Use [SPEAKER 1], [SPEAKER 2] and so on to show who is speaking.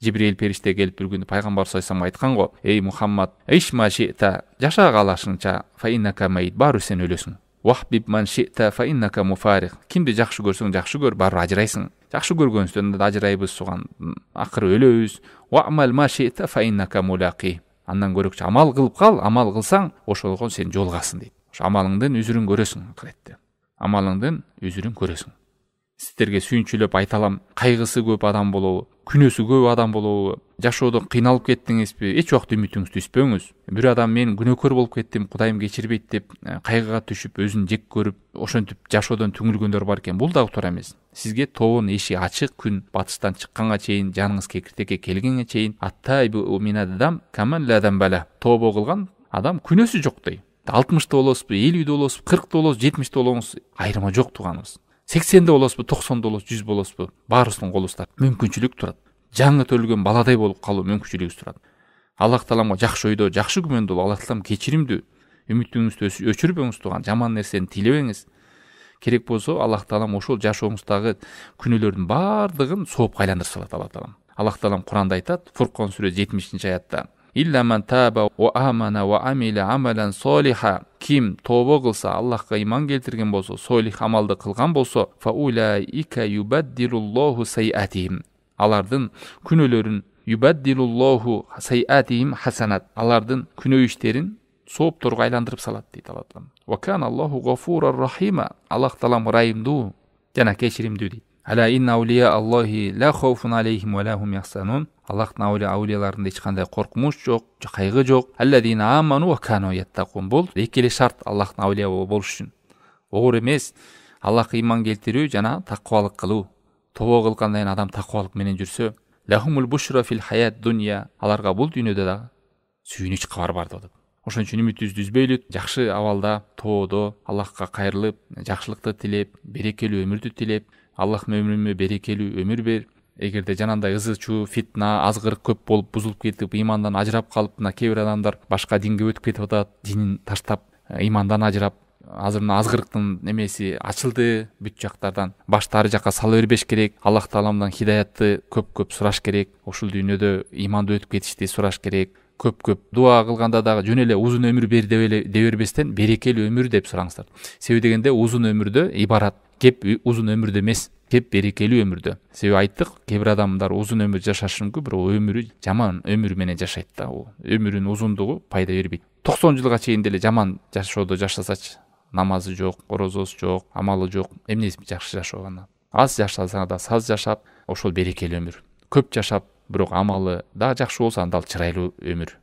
[SPEAKER 1] Жибрил периште келип bir күнү пайгамбар саллаллаху алейхи айткан го: "Ey Muhammad, ишма ши'та, жаша калашыңча, фа иннака майит, баары сен өлөсүң. Вахбиб ман ши'та, фа иннака муфарих. Кимди жакшы көрсөң жакшы көр, баары ажырайсың. Жакшы көргөнсүндөн да ажырайбыз, суган акыры өлөбүз. Ва'мал ма ши'та, фа иннака мулaqi. Андан көрөкчү амал кылып кал, амал кылсаң, ошолго сен жолугасың" дейт. Ошо амалыңдын үзүрүн көрөсүң акыретте. Амалыңдын үзүрүн көрөсүң. Сиздерге сүйүнчүлөп айта алам, кайгысы көп адам болобу, күнөөсү көп адам болобу, жашоодо кыйналып кеттиңизби, эч убакта үмүтүңүздү үзбөңүз. Бир адам мен күнөөкөр болуп кеттим, Кудайым кечирбейт деп кайгыга түшүп, өзүн жек көрүп, ошентип жашоодон түңүлгөндөр бар экен. Бул дагы туура эмес. Сизге тобонун эшиги ачык, күн батыштан чыкканга чейин, жаныңыз кекиртекке келгенге чейин аттайбу минадам каман ладам бала. Тобо кылган адам күнөөсү жоктой. 60-та болосузбу, 50-де болосузбу, 40-та болосузбу, 70-те болосузбу, айырма жок тууганыбыз. 80-де болосузбу, 90-да болосузбу, 100 болосузбу, баарыбыздын колубузда мүмкүнчүлүк турат. Жаңы төлгөн баладай болуп калуу мүмкүнчүлүгүбүз турат. Аллах таалама жакшы ойдо, жакшы күмөндө, Аллах таалам кечиримдүү. Үмүтүңүздү өчүрбөңүз тууган, жаман нерсени тилебеңиз. Керек болсо Аллах таалам ошол жашооңуздагы күнөөлөрдүн баардыгын соопко айландырып салат Аллах таалам. Аллах таалам Куранда айтат, Фуркан сүрө 70-аятта: "Илля ман таба ва амана ва амила амалан солиха." Ким тобо кылса, Аллахка иман келтирген болсо, солих амалды кылган болсо, фа улаика юбаддилуллаху сайатихим. Алардын күнөөлөрүн юбаддилуллаху сайатихим хасанат. Алардын күнөө иштерин соопторго айландырып салат дейт Аллах таалам. Ва кана Аллаху гафурар рахима. Аллах таалам ырайымдуу жана кечиримдүү дейт. Ала инна аулия Аллахи ла хауфун алейхим ва ла хум яхзанун. Аллахтын аулияларында эч кандай коркунуч жок, кайгы жок. Алладина аману ва кану яттакун. Бул эки эле шарт Аллахтын аулия болуш үчүн. Оор эмес, Аллахка иман келтирүү жана такыбалык кылуу. Тобо кылгандан кийин адам такыбалык менен жүрсө, лахумул бушра фил хаят дунья. Аларга бул дүйнөдө да сүйүнүч кабар бар деп. Ошон үчүн үмүтүбүздү үзбөйлү, жакшы абалда, тоодо Аллахка кайрылып, жакшылыкты тилеп, берекелүү өмүрдү тилеп, Аллахым өмүрүмө берекелүү өмүр бер. Эгерде жанагындай ызы чуу, фитна, азгырык көп болуп, бузулуп кетип, имандан ажырап калып, мына кээ бир адамдар башка динге өтүп кетип атат, динин таштап, имандан ажырап, азыр мына азгырыктын немеси ачылды бүт жактардан. Башты ары жакка сала бербеш керек. Аллах тааламдан хидаятты көп сураш керек. Ушул дүйнөдө иманды өтүп кетишти сураш керек. Көп дуа кылганда дагы жөн эле узун өмүр бер деп бербестен берекелүү өмүр деп сураңыздар. Себеби дегенде узун өмүрдө ибарат, кеп узун өмүрдө эмес, кеп берекелүү өмүрдө. Себеби айттык, кээ бир адамдар узун өмүр жашашы мүмкүн, бирок өмүрү жаман өмүр менен жашайт да. Өмүрүнүн узундугу пайда бербейт. 90 жылга чейин деле жаман жашоодо жашасачы, намазы жок, орозосу жок, амалы жок, эмнеси жакшы жашооган. Аз жашаса да саз жашап, ошол берекелүү өмүр. Көп жашап, бирок амалы да жакшы болсо анда ал чырайлуу өмүр.